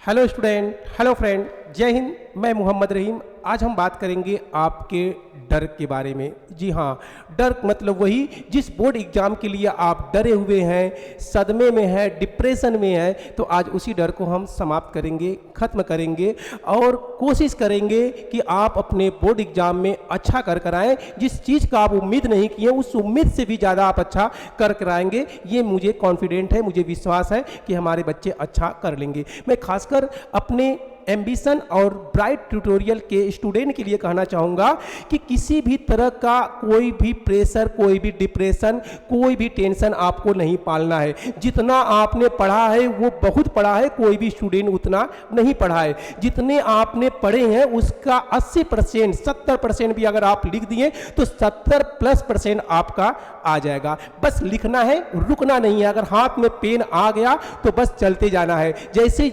Hello student, hello friend, जय हिंद। मैं मोहम्मद रहीम। आज हम बात करेंगे आपके डर के बारे में। जी हाँ, डर मतलब वही जिस बोर्ड एग्जाम के लिए आप डरे हुए हैं, सदमे में हैं, डिप्रेशन में हैं, तो आज उसी डर को हम समाप्त करेंगे, ख़त्म करेंगे और कोशिश करेंगे कि आप अपने बोर्ड एग्जाम में अच्छा कर आएँ। जिस चीज़ का आप उम्मीद नहीं किए उस उम्मीद से भी ज़्यादा आप अच्छा कर आएंगे। ये मुझे कॉन्फिडेंट है, मुझे विश्वास है कि हमारे बच्चे अच्छा कर लेंगे। मैं खासकर अपने एम्बिशन और ब्राइट ट्यूटोरियल के स्टूडेंट के लिए कहना चाहूँगा कि किसी भी तरह का कोई भी प्रेशर, कोई भी डिप्रेशन, कोई भी टेंशन आपको नहीं पालना है। जितना आपने पढ़ा है वो बहुत पढ़ा है, कोई भी स्टूडेंट उतना नहीं पढ़ा है। जितने आपने पढ़े हैं उसका 80%, 70% भी अगर आप लिख दिए तो 70+% आपका आ जाएगा। बस लिखना है, रुकना नहीं है। अगर हाथ में पेन आ गया तो बस चलते जाना है। जैसे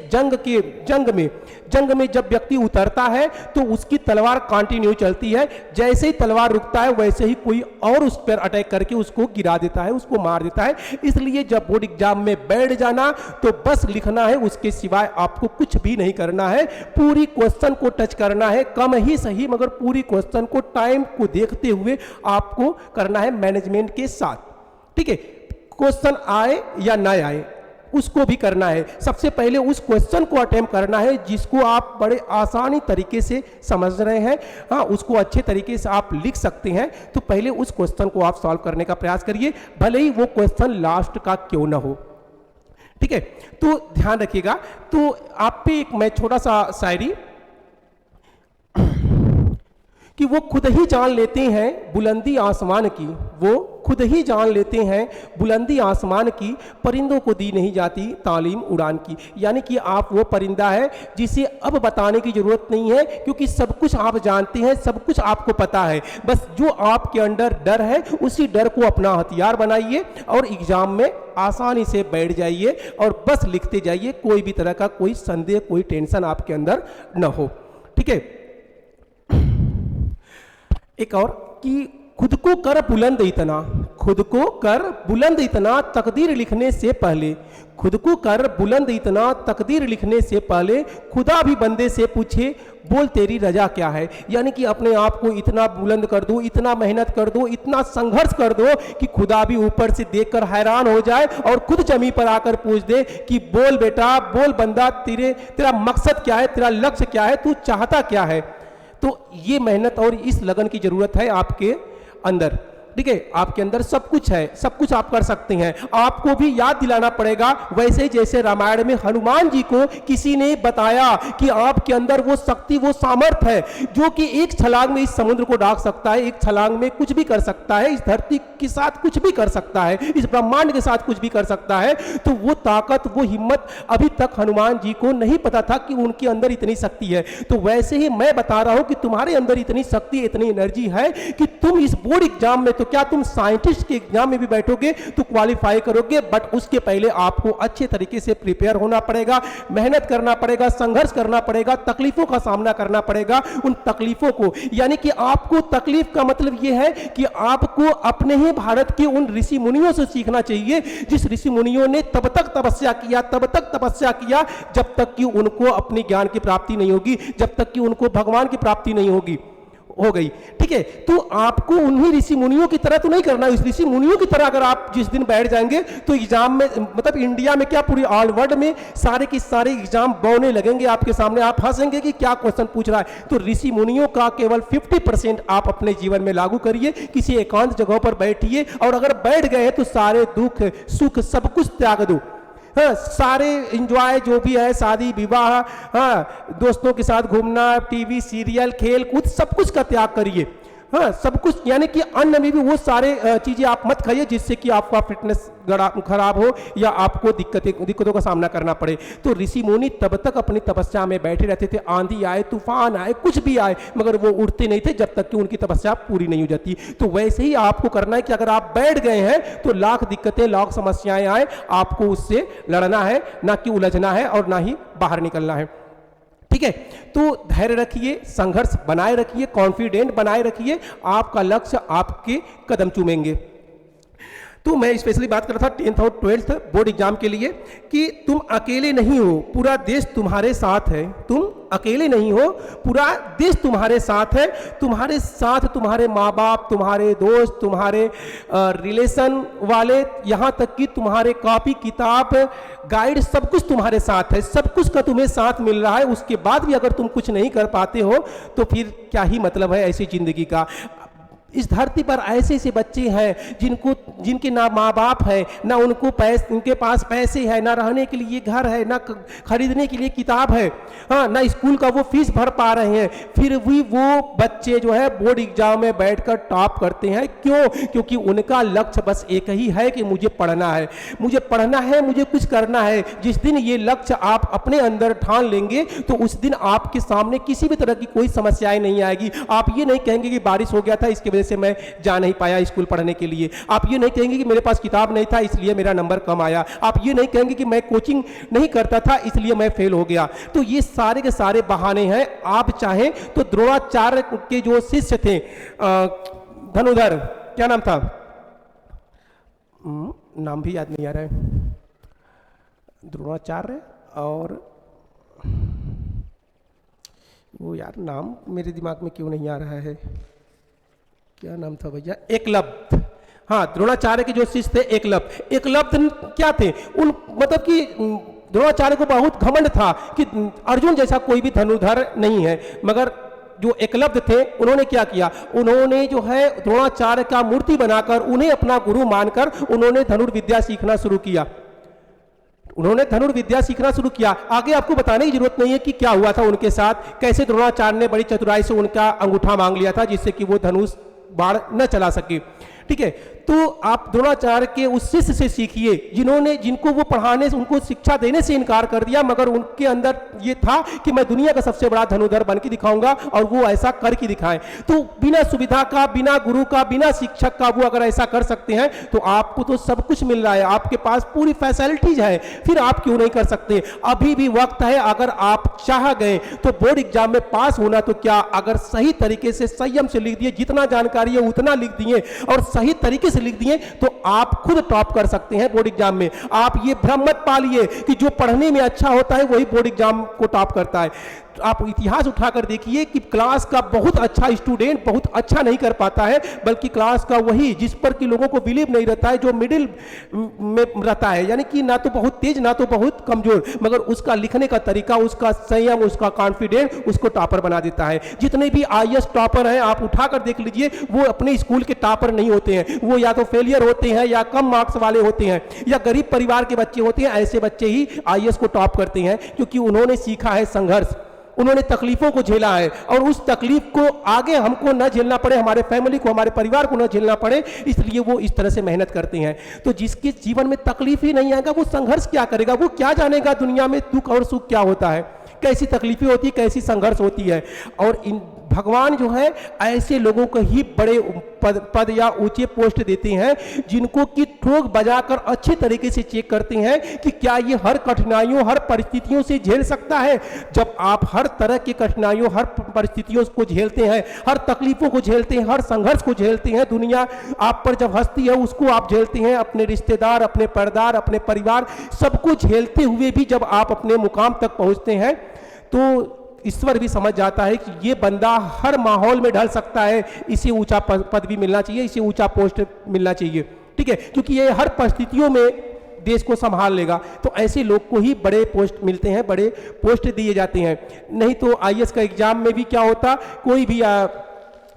जंग में जब व्यक्ति उतरता है तो उसकी तलवार कंटिन्यू चलती है। जैसे ही तलवार रुकता है वैसे ही कोई और उस पर अटैक करके उसको गिरा देता है, उसको मार देता है। इसलिए जब बोर्ड एग्जाम में बैठ जाना तो बस लिखना है, उसके सिवाय आपको कुछ भी नहीं करना है। पूरी क्वेश्चन को टच करना है, कम ही सही मगर पूरी क्वेश्चन को टाइम को देखते हुए आपको करना है मैनेजमेंट के साथ। ठीक है, क्वेश्चन आए या ना आए उसको भी करना है। सबसे पहले उस क्वेश्चन को अटेम्प्ट करना है जिसको आप बड़े आसानी तरीके से समझ रहे हैं, हाँ उसको अच्छे तरीके से आप लिख सकते हैं। तो पहले उस क्वेश्चन को आप सॉल्व करने का प्रयास करिए, भले ही वो क्वेश्चन लास्ट का क्यों ना हो। ठीक है, तो ध्यान रखिएगा। तो आप पे एक मैं छोटा सा शायरी कि वो खुद ही जान लेते हैं बुलंदी आसमान की, वो खुद ही जान लेते हैं बुलंदी आसमान की, परिंदों को दी नहीं जाती तालीम उड़ान की। यानी कि आप वो परिंदा है जिसे अब बताने की ज़रूरत नहीं है, क्योंकि सब कुछ आप जानते हैं, सब कुछ आपको पता है। बस जो आपके अंदर डर है उसी डर को अपना हथियार बनाइए और एग्जाम में आसानी से बैठ जाइए और बस लिखते जाइए। कोई भी तरह का कोई संदेह, कोई टेंशन आपके अंदर न हो। ठीक है, एक और कि खुद को कर बुलंद इतना, खुद को कर बुलंद इतना तकदीर लिखने से पहले, खुद को कर बुलंद इतना तकदीर लिखने से पहले, खुदा भी बंदे से पूछे बोल तेरी रजा क्या है। यानी कि अपने आप को इतना बुलंद कर दो, इतना मेहनत कर दो, इतना संघर्ष कर दो कि खुदा भी ऊपर से देखकर हैरान हो जाए और खुद जमीन पर आकर पूछ दे कि बोल बेटा, बोल बंदा, तेरा मकसद क्या है, तेरा लक्ष्य क्या है, तू चाहता क्या है। तो ये मेहनत और इस लगन की जरूरत है आपके अंदर। ठीक है, आपके अंदर सब कुछ है, सब कुछ आप कर सकते हैं। आपको भी याद दिलाना पड़ेगा, वैसे जैसे रामायण में हनुमान जी को किसी ने बताया कि आपके अंदर वो शक्ति, वो सामर्थ्य है जो कि एक छलांग में इस समुद्र को ढाक सकता है, एक छलांग में कुछ भी कर सकता है, इस धरती के साथ कुछ भी कर सकता है, इस ब्रह्मांड के साथ कुछ भी कर सकता है। तो वो ताकत, वो हिम्मत अभी तक हनुमान जी को नहीं पता था कि उनके अंदर इतनी शक्ति है। तो वैसे ही मैं बता रहा हूं कि तुम्हारे अंदर इतनी शक्ति, इतनी एनर्जी है कि तुम इस बोर्ड एग्जाम में, तो क्या तुम साइंटिस्ट के एग्जाम में भी बैठोगे तो क्वालिफाई करोगे, बट उसके पहले आपको अच्छे तरीके से प्रिपेयर होना पड़ेगा, मेहनत करना पड़ेगा, संघर्ष करना पड़ेगा, तकलीफों का सामना करना पड़ेगा। उन तकलीफों को, यानी कि आपको तकलीफ का मतलब यह है कि आपको अपने ही भारत के उन ऋषि मुनियों से सीखना चाहिए, जिस ऋषि मुनियों ने तब तक तपस्या किया जब तक कि उनको अपने ज्ञान की प्राप्ति नहीं होगी, जब तक कि उनको भगवान की प्राप्ति नहीं हो गई। ठीक है, तो आपको उन्हीं ऋषि मुनियों की तरह तो नहीं करना है। इस ऋषि मुनियों की तरह अगर आप जिस दिन बैठ जाएंगे तो एग्जाम में, मतलब इंडिया में क्या पूरी ऑल वर्ल्ड में सारे के सारे एग्जाम बौने लगेंगे आपके सामने, आप हंसेंगे कि क्या क्वेश्चन पूछ रहा है। तो ऋषि मुनियों का केवल 50% आप अपने जीवन में लागू करिए, किसी एकांत जगह पर बैठिए और अगर बैठ गए तो सारे दुख सुख सब कुछ त्याग दो। हाँ, सारे इंजॉय जो भी है, शादी विवाह, हाँ दोस्तों के साथ घूमना, टीवी सीरियल खेल कूद, सब कुछ का त्याग करिए। हाँ, सब कुछ, यानी कि अन्न में भी वो सारे चीज़ें आप मत खाइए जिससे कि आपका फिटनेस खराब हो या आपको दिक्कतों का सामना करना पड़े। तो ऋषि मुनि तब तक अपनी तपस्या में बैठे रहते थे, आंधी आए, तूफान आए, कुछ भी आए, मगर वो उठते नहीं थे जब तक कि उनकी तपस्या पूरी नहीं हो जाती। तो वैसे ही आपको करना है कि अगर आप बैठ गए हैं तो लाख दिक्कतें, लाख समस्याएं आए, आपको उससे लड़ना है, ना कि उलझना है और ना ही बाहर निकलना है। ठीक है, तो धैर्य रखिए, संघर्ष बनाए रखिए, कॉन्फिडेंट बनाए रखिए, आपका लक्ष्य आपके कदम चूमेंगे। तो मैं स्पेशली बात कर रहा था 10th और 12th बोर्ड एग्जाम के लिए कि तुम अकेले नहीं हो, पूरा देश तुम्हारे साथ है। तुम अकेले नहीं हो, पूरा देश तुम्हारे साथ है। तुम्हारे साथ तुम्हारे माँ बाप, तुम्हारे दोस्त, तुम्हारे रिलेशन वाले, यहाँ तक कि तुम्हारे कॉपी किताब गाइड सब कुछ तुम्हारे साथ है। सब कुछ का तुम्हें साथ मिल रहा है। उसके बाद भी अगर तुम कुछ नहीं कर पाते हो तो फिर क्या ही मतलब है ऐसी जिंदगी का। इस धरती पर ऐसे ऐसे बच्चे हैं जिनके ना माँ बाप है, ना उनके पास पैसे है, ना रहने के लिए घर है, ना खरीदने के लिए किताब है, हाँ, ना स्कूल का वो फीस भर पा रहे हैं। फिर भी वो बच्चे जो है बोर्ड एग्जाम में बैठकर टॉप करते हैं। क्यों? क्योंकि उनका लक्ष्य बस एक ही है कि मुझे पढ़ना है, मुझे पढ़ना है, मुझे कुछ करना है। जिस दिन ये लक्ष्य आप अपने अंदर ठान लेंगे तो उस दिन आपके सामने किसी भी तरह की कोई समस्याएं नहीं आएगी। आप ये नहीं कहेंगे कि बारिश हो गया था इसके से मैं जा नहीं पाया स्कूल पढ़ने के लिए। आप ये नहीं कहेंगे कि मेरे पास किताब नहीं था इसलिए मेरा नंबर कम आया। आप ये नहीं कहेंगे कि मैं कोचिंग नहीं करता था इसलिए मैं फेल हो गया। तो ये सारे के सारे बहाने हैं। आप चाहें तो द्रोणाचार्य के जो शिष्य थे धनुधर, क्या नाम था, नाम भी याद नहीं आ रहा है, द्रोणाचार्य और वो यार नाम मेरे दिमाग में क्यों नहीं आ रहा है, क्या नाम था भैया, एकलव्य। हाँ, द्रोणाचार्य के जो शिष्य थे एकलव्य। एकलव्य क्या थे? मतलब कि द्रोणाचार्य को बहुत घमंड था कि अर्जुन जैसा कोई भी धनुधर नहीं है। मगर जो एकलव्य थे उन्होंने क्या किया, उन्होंने जो है द्रोणाचार्य का मूर्ति बनाकर उन्हें अपना गुरु मानकर उन्होंने धनुर्विद्या सीखना शुरू किया। उन्होंने धनुर्विद्या सीखना शुरू किया। आगे आपको बताने की जरूरत नहीं है कि क्या हुआ था उनके साथ, कैसे द्रोणाचार्य ने बड़ी चतुराई से उनका अंगूठा मांग लिया था जिससे कि वो धनुष बाण न चला सके। ठीक है, तो आप द्रोणाचार्य के उस शिष्य से सीखिए जिनको वो पढ़ाने से, उनको शिक्षा देने से इनकार कर दिया, मगर उनके अंदर ये था कि मैं दुनिया का सबसे बड़ा धनुधर बन के दिखाऊंगा और वो ऐसा करके दिखाएं। तो बिना सुविधा का, बिना गुरु का, बिना शिक्षक का वो अगर ऐसा कर सकते हैं तो आपको तो सब कुछ मिल रहा है, आपके पास पूरी फैसिलिटीज है, फिर आप क्यों नहीं कर सकते? अभी भी वक्त है। अगर आप चाह गए तो बोर्ड एग्जाम में पास होना तो क्या, अगर सही तरीके से संयम से लिख दिए, जितना जानकारी है उतना लिख दिए और सही तरीके से लिख दिए तो आप खुद टॉप कर सकते हैं बोर्ड एग्जाम में। आप ये भ्रम मत पालिए कि जो पढ़ने में अच्छा होता है वही बोर्ड एग्जाम को टॉप करता है। आप इतिहास उठाकर देखिए कि क्लास का बहुत अच्छा स्टूडेंट बहुत अच्छा नहीं कर पाता है, बल्कि क्लास का वही जिस पर कि लोगों को बिलीव नहीं रहता है, जो मिडिल में रहता है, यानी कि ना तो बहुत तेज ना तो बहुत कमजोर, मगर उसका लिखने का तरीका, उसका संयम, उसका कॉन्फिडेंस उसको टॉपर बना देता है। जितने भी आईएएस टॉपर हैं आप उठाकर देख लीजिए, वो अपने स्कूल के टॉपर नहीं होते हैं, वो या तो फेलियर होते हैं या कम मार्क्स वाले होते हैं या गरीब परिवार के बच्चे होते हैं। ऐसे बच्चे ही आईएएस को टॉप करते हैं क्योंकि उन्होंने सीखा है संघर्ष, उन्होंने तकलीफों को झेला है और उस तकलीफ को आगे हमको न झेलना पड़े, हमारे फैमिली को, हमारे परिवार को न झेलना पड़े, इसलिए वो इस तरह से मेहनत करते हैं। तो जिसके जीवन में तकलीफ ही नहीं आएगा वो संघर्ष क्या करेगा? वो क्या जानेगा दुनिया में दुख और सुख क्या होता है, कैसी तकलीफें होती है, कैसी संघर्ष होती है। और इन भगवान जो है ऐसे लोगों को ही बड़े पद या ऊंचे पोस्ट देते हैं जिनको कि ठोक बजाकर अच्छे तरीके से चेक करते हैं कि क्या ये हर कठिनाइयों, हर परिस्थितियों से झेल सकता है। जब आप हर तरह की कठिनाइयों, हर परिस्थितियों को झेलते हैं, हर तकलीफों को झेलते हैं, हर संघर्ष को झेलते हैं, दुनिया आप पर जब हंसती है उसको आप झेलते हैं, अपने रिश्तेदार, अपने पर्दार, अपने परिवार सबको झेलते हुए भी जब आप अपने मुकाम तक पहुंचते हैं तो ईश्वर भी समझ जाता है कि ये बंदा हर माहौल में ढल सकता है, इसे ऊंचा पद भी मिलना चाहिए, इसे ऊंचा पोस्ट मिलना चाहिए। ठीक है, क्योंकि ये हर परिस्थितियों में देश को संभाल लेगा। तो ऐसे लोग को ही बड़े पोस्ट मिलते हैं, बड़े पोस्ट दिए जाते हैं। नहीं तो आईएएस का एग्जाम में भी क्या होता, कोई भी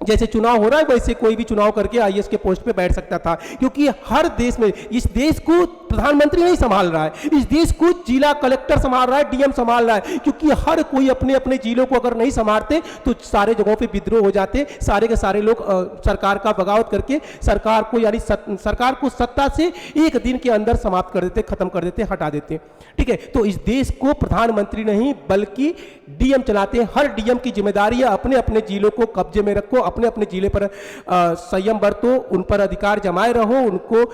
जैसे चुनाव हो रहा है वैसे कोई भी चुनाव करके आईएएस के पोस्ट पे बैठ सकता था, क्योंकि हर देश में, इस देश को प्रधानमंत्री नहीं संभाल रहा है, इस देश को जिला कलेक्टर संभाल रहा है, डीएम संभाल रहा है, क्योंकि हर कोई अपने अपने जिलों को अगर नहीं संभालते तो सारे जगहों पे विद्रोह हो जाते, सारे के सारे लोग सरकार का बगावत करके सरकार को, यानी सरकार को सत्ता से एक दिन के अंदर समाप्त कर देते, खत्म कर देते, हटा देते। ठीक है, तो इस देश को प्रधानमंत्री नहीं बल्कि डीएम चलाते हैं। हर डीएम की जिम्मेदारी है अपने अपने जिलों को कब्जे में रखो, अपने अपने जिले पर संयम बरतो, उन पर अधिकार जमाए रहो, उनको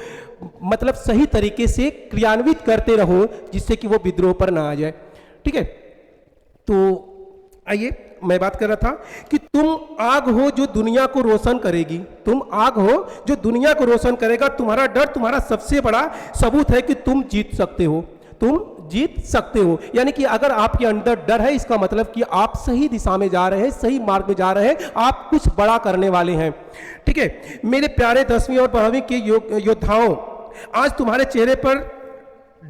मतलब सही तरीके से क्रियान्वित करते रहो जिससे कि वो विद्रोह पर ना आ जाए। ठीक है, तो आइए मैं बात कर रहा था कि तुम आग हो जो दुनिया को रोशन करेगी, तुम आग हो जो दुनिया को रोशन करेगा। तुम्हारा डर तुम्हारा सबसे बड़ा सबूत है कि तुम जीत सकते हो, तुम जीत सकते हो। यानी कि अगर आपके अंदर डर है, इसका मतलब कि आप सही दिशा में जा रहे हैं, सही मार्ग में जा रहे हैं, आप कुछ बड़ा करने वाले हैं। ठीक है मेरे प्यारे 10वीं और 12वीं के योद्धाओं, आज तुम्हारे चेहरे पर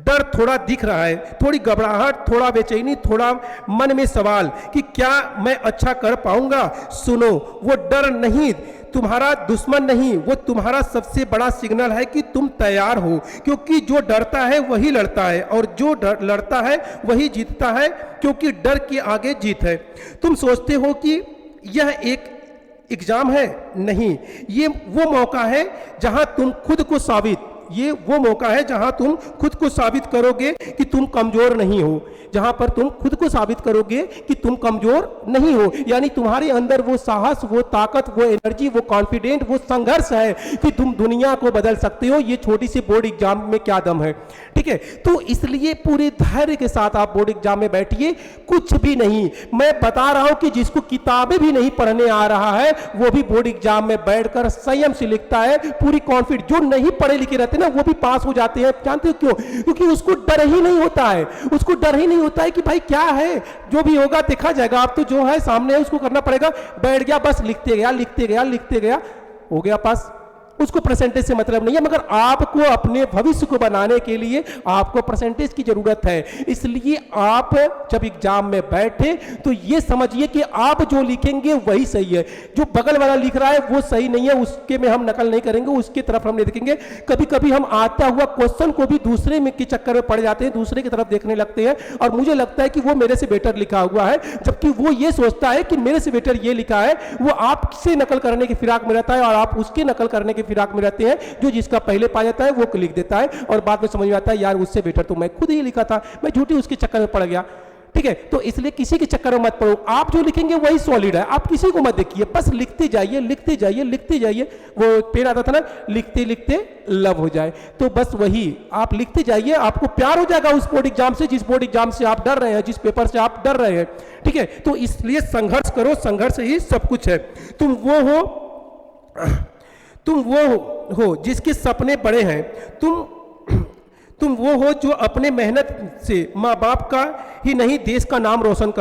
डर थोड़ा दिख रहा है, थोड़ी घबराहट, थोड़ा बेचैनी, थोड़ा मन में सवाल कि क्या मैं अच्छा कर पाऊंगा। सुनो, वो डर नहीं तुम्हारा दुश्मन नहीं, वो तुम्हारा सबसे बड़ा सिग्नल है कि तुम तैयार हो, क्योंकि जो डरता है वही लड़ता है और जो लड़ता है वही जीतता है, क्योंकि डर के आगे जीत है। तुम सोचते हो कि यह एक एग्जाम है, नहीं, ये वो मौका है जहां तुम खुद को ये वो मौका है जहां तुम खुद को साबित करोगे कि तुम कमजोर नहीं हो, जहां पर तुम खुद को साबित करोगे कि तुम कमजोर नहीं हो। यानी तुम्हारे अंदर वो साहस, वो ताकत, वो एनर्जी, वो कॉन्फिडेंट, वो संघर्ष है कि तुम दुनिया को बदल सकते हो। ये छोटी सी बोर्ड एग्जाम में क्या दम है, ठीक है। तो इसलिए पूरे धैर्य के साथ आप बोर्ड एग्जाम में बैठिए, कुछ भी नहीं। मैं बता रहा हूं कि जिसको किताबें भी नहीं पढ़ने आ रहा है वो भी बोर्ड एग्जाम में बैठकर संयम से लिखता है, पूरी कॉन्फिडेंस। जो नहीं पढ़े लिखे रहते ना वो भी पास हो जाते हैं। जानते हो क्यों? क्योंकि उसको डर ही नहीं होता है, उसको डर ही नहीं होता है कि भाई क्या है, जो भी होगा देखा जाएगा, आप तो जो है सामने है उसको करना पड़ेगा। बैठ गया, बस लिखते गया लिखते गया लिखते गया, हो गया पास। उसको परसेंटेज से मतलब नहीं है, मगर आपको अपने भविष्य को बनाने के लिए आपको परसेंटेज की जरूरत है। इसलिए आप जब एग्जाम में बैठे तो ये समझिए कि आप जो लिखेंगे वही सही है, जो बगल वाला लिख रहा है वो सही नहीं है, उसके में हम नकल नहीं करेंगे, उसकी तरफ हम नहीं देखेंगे। कभी कभी हम आता हुआ क्वेश्चन को भी दूसरे में के चक्कर में पड़ जाते हैं, दूसरे की तरफ देखने लगते हैं और मुझे लगता है कि वो मेरे से बेटर लिखा हुआ है, जबकि वो ये सोचता है कि मेरे से बेटर ये लिखा है। वो आपसे नकल करने की फिराक में रहता है और आप उसकी नकल करने की फिराक में रहते हैं। जो जिसका पहले पा जाता है वो लिख देता है और बाद में समझ में आता है यार उससे बेटर तो मैं खुद ही लिखा था, मैं झूठी उसके चक्कर में पड़ गया। ठीक है, तो इसलिए किसी के चक्कर में मत पड़ो, आप जो लिखेंगे वही सॉलिड है, आप किसी को मत देखिए, बस लिखते जाइए लिखते जाइए लिखते जाइए। वो पेड़ आता था ना, लिखते लिखते लव हो जाए, तो बस वही आप लिखते जाइए, आपको प्यार हो जाएगा उस बोर्ड एग्जाम से, जिस बोर्ड एग्जाम से आप डर रहे हैं, जिस पेपर से आप डर रहे हैं। ठीक है, तो इसलिए संघर्ष करो, संघर्ष ही सब कुछ है। तुम वो हो जिसके सपने बड़े हैं, तुम वो हो जो अपने मेहनत से माँ बाप का ही नहीं देश का नाम रोशन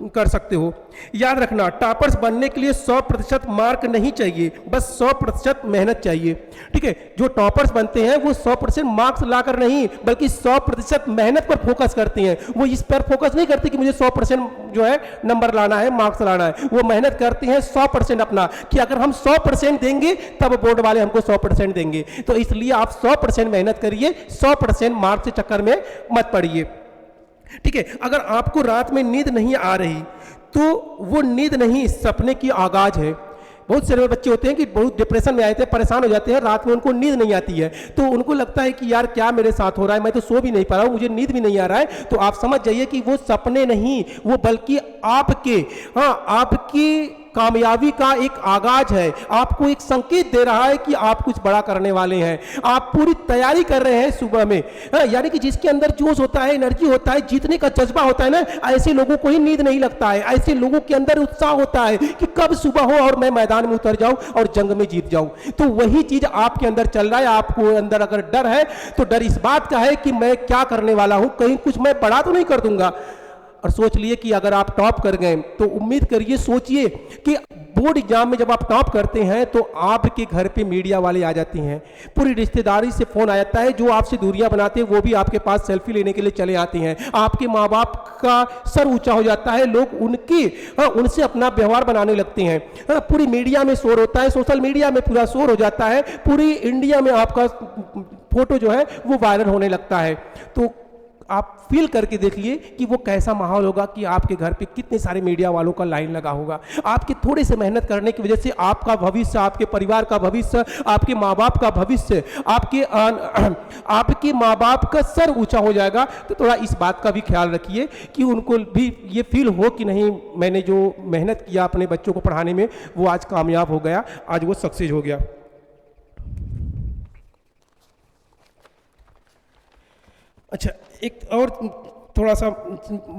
कर सकते हो। याद रखना, टॉपर्स बनने के लिए 100% मार्क नहीं चाहिए, बस 100% मेहनत चाहिए। ठीक है, जो टॉपर्स बनते हैं वो 100% मार्क्स लाकर नहीं बल्कि 100% मेहनत पर फोकस करते हैं। वो इस पर फोकस नहीं करते कि मुझे 100% जो है नंबर लाना है, मार्क्स लाना है। वो मेहनत करते हैं 100% अपना, कि अगर हम 100% देंगे तब बोर्ड वाले हमको 100% देंगे। तो इसलिए आप 100% मेहनत करिए, 100% मार्क्स के चक्कर में मत पड़िए। ठीक है, अगर आपको रात में नींद नहीं आ रही तो वो नींद नहीं, सपने की आगाज है। बहुत सारे बच्चे होते हैं कि बहुत डिप्रेशन में आए थे, परेशान हो जाते हैं, रात में उनको नींद नहीं आती है, तो उनको लगता है कि यार क्या मेरे साथ हो रहा है, मैं तो सो भी नहीं पा रहा हूँ, मुझे नींद भी नहीं आ रहा है। तो आप समझ जाइए कि वो सपने नहीं, वो बल्कि आपकी कामयाबी का एक आगाज है, आपको एक संकेत दे रहा है कि आप कुछ बड़ा करने वाले हैं। आप पूरी तैयारी कर रहे हैं सुबह में, यानी कि जिसके अंदर जोश होता है, एनर्जी होता है, जीतने का जज्बा होता है ना, ऐसे लोगों को ही नींद नहीं लगता है। ऐसे लोगों के अंदर उत्साह होता है कि कब सुबह हो और मैं मैदान में उतर जाऊं और जंग में जीत जाऊं। तो वही चीज आपके अंदर चल रहा है। आपको अंदर अगर डर है तो डर इस बात का है कि मैं क्या करने वाला हूं, कहीं कुछ मैं बड़ा तो नहीं कर दूंगा। और सोच लिए कि अगर आप टॉप कर गए तो उम्मीद करिए, सोचिए कि बोर्ड एग्जाम में जब आप टॉप करते हैं तो आपके घर पे मीडिया वाले आ जाते हैं, पूरी रिश्तेदारी से फोन आ जाता है, जो आपसे दूरियां बनाते हैं वो भी आपके पास सेल्फी लेने के लिए चले आते हैं। आपके माँ बाप का सर ऊंचा हो जाता है, लोग उनसे अपना व्यवहार बनाने लगते हैं। पूरी मीडिया में शोर होता है, सोशल मीडिया में पूरा शोर हो जाता है, पूरी इंडिया में आपका फोटो जो है वो वायरल होने लगता है। तो आप फील करके देखिए कि वो कैसा माहौल होगा, कि आपके घर पे कितने सारे मीडिया वालों का लाइन लगा होगा। आपके थोड़े से मेहनत करने की वजह से आपका भविष्य, आपके परिवार का भविष्य, आपके माँ बाप का भविष्य, आपके माँ बाप का सर ऊंचा हो जाएगा। तो थोड़ा इस बात का भी ख्याल रखिए कि उनको भी ये फील हो कि नहीं, मैंने जो मेहनत किया अपने बच्चों को पढ़ाने में वो आज कामयाब हो गया, आज वो सक्सेस हो गया। अच्छा, एक और थोड़ा सा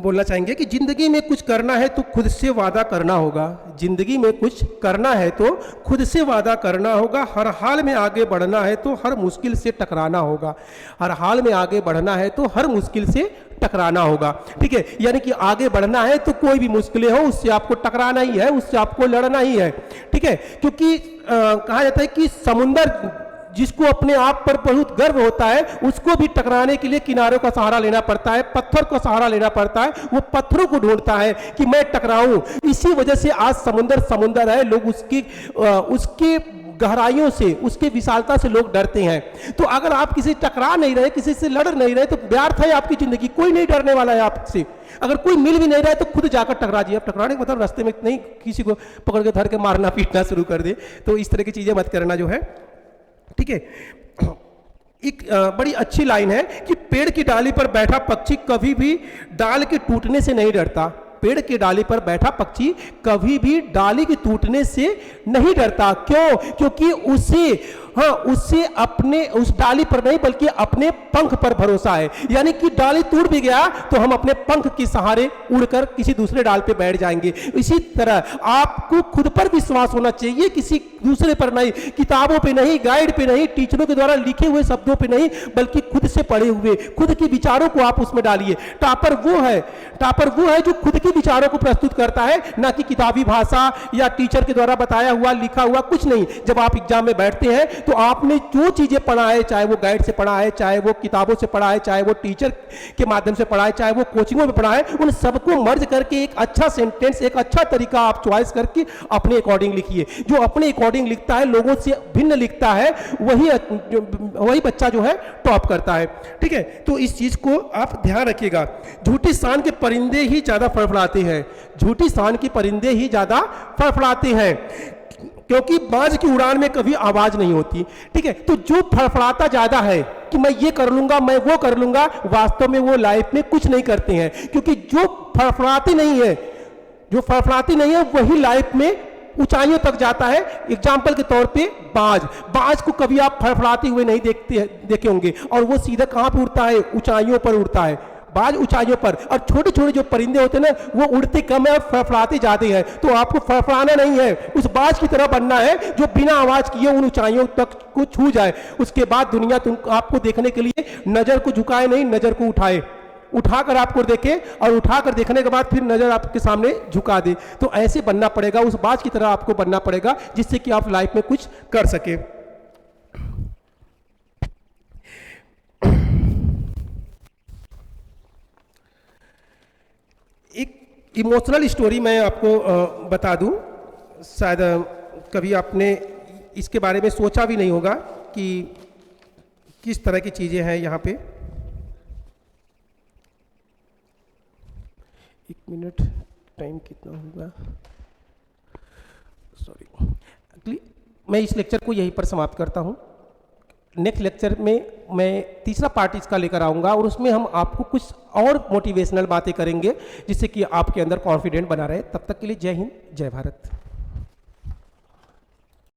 बोलना चाहेंगे कि जिंदगी में कुछ करना है तो खुद से वादा करना होगा। जिंदगी में कुछ करना है तो खुद से वादा करना होगा। हर हाल में आगे बढ़ना है तो हर मुश्किल से टकराना होगा। हर हाल में आगे बढ़ना है तो हर मुश्किल से टकराना होगा। ठीक है, यानी कि आगे बढ़ना है तो कोई भी मुश्किलें हो उससे आपको टकराना ही है, उससे आपको लड़ना ही है। ठीक है, क्योंकि कहा जाता है कि समुंदर जिसको अपने आप पर बहुत गर्व होता है उसको भी टकराने के लिए किनारों का सहारा लेना पड़ता है, पत्थर का सहारा लेना पड़ता है। वो पत्थरों को ढूंढता है कि मैं टकराऊं। इसी वजह से आज समुंदर है, लोग उसकी गहराइयों से, उसके विशालता से लोग डरते हैं। तो अगर आप किसी टकरा नहीं रहे, किसी से लड़ नहीं रहे, तो व्यर्थ है आपकी जिंदगी। कोई नहीं डरने वाला है आपसे। अगर कोई मिल भी नहीं रहा है तो खुद जाकर टकरा जाइए। अब टकराने का मतलब रास्ते में नहीं किसी को पकड़ के धर के मारना पीटना शुरू कर दे, तो इस तरह की चीजें मत करना जो है। ठीक है, एक बड़ी अच्छी लाइन है कि पेड़ की डाली पर बैठा पक्षी कभी भी डाल के टूटने से नहीं डरता। पेड़ की डाली पर बैठा पक्षी कभी भी डाली के टूटने से नहीं डरता। क्यों? क्योंकि उससे अपने उस डाली पर नहीं बल्कि अपने पंख पर भरोसा है। यानी कि डाली टूट भी गया तो हम अपने पंख के सहारे उड़कर किसी दूसरे डाल पे बैठ जाएंगे। इसी तरह आपको खुद पर विश्वास होना चाहिए, किसी दूसरे पर नहीं, किताबों पे नहीं, गाइड पे नहीं, टीचरों के द्वारा लिखे हुए शब्दों पे नहीं, बल्कि खुद से पढ़े हुए, खुद के विचारों को आप उसमें डालिए। टॉपर वो है जो खुद के विचारों को प्रस्तुत करता है, ना कि किताबी भाषा या टीचर के द्वारा बताया हुआ लिखा हुआ कुछ नहीं। जब आप एग्जाम में बैठते हैं तो आपने जो चीजें पढ़ा है, चाहे वो गाइड से पढ़ा है, चाहे वो किताबों से पढ़ा है, चाहे वो टीचर के माध्यम से पढ़ा है, चाहे वो कोचिंगों में पढ़ा है, उन सबको मर्ज करके एक अच्छा सेंटेंस, एक अच्छा तरीका आप चॉइस करके अपने अकॉर्डिंग लिखिए। जो अपने अकॉर्डिंग लिखता है, लोगों से भिन्न लिखता है, वही बच्चा जो है टॉप करता है। ठीक है, तो इस चीज को आप ध्यान रखिएगा। झूठी शान के परिंदे ही ज्यादा फड़फड़ाते हैं। झूठी शान के परिंदे ही ज्यादा फड़फड़ाते हैं, क्योंकि बाज की उड़ान में कभी आवाज नहीं होती। ठीक है, तो जो फड़फड़ाता ज्यादा है कि मैं ये कर लूंगा, मैं वो कर लूंगा, वास्तव में वो लाइफ में कुछ नहीं करते हैं। क्योंकि जो फड़फड़ाती नहीं है वही लाइफ में ऊंचाइयों तक जाता है। एग्जाम्पल के तौर पे बाज को कभी आप फड़फड़ाते हुए नहीं देखे होंगे, और वो सीधा कहां पर उड़ता है? ऊंचाइयों पर उड़ता है, बाज ऊंचाइयों पर। और छोटे छोटे जो परिंदे होते हैं ना, वो उड़ते कम है और फड़फड़ाते जाते हैं। तो आपको फड़फड़ाना नहीं है, उस बाज की तरह बनना है जो बिना आवाज किए उन ऊंचाइयों तक को छू जाए। उसके बाद दुनिया आपको देखने के लिए नजर को झुकाए नहीं, नजर को उठाए, उठाकर आपको देखे, और उठाकर देखने के बाद फिर नजर आपके सामने झुका दे। तो ऐसे बनना पड़ेगा, उस बाज की तरह आपको बनना पड़ेगा, जिससे कि आप लाइफ में कुछ कर सके। एक इमोशनल स्टोरी मैं आपको बता दूं, शायद कभी आपने इसके बारे में सोचा भी नहीं होगा कि किस तरह की चीज़ें हैं यहाँ पे। एक मिनट, टाइम कितना होगा? सॉरी, मैं इस लेक्चर को यहीं पर समाप्त करता हूँ। नेक्स्ट लेक्चर में मैं तीसरा पार्ट इसका लेकर आऊँगा, और उसमें हम आपको कुछ और मोटिवेशनल बातें करेंगे, जिससे कि आपके अंदर कॉन्फिडेंट बना रहे। तब तक के लिए जय हिंद, जय भारत।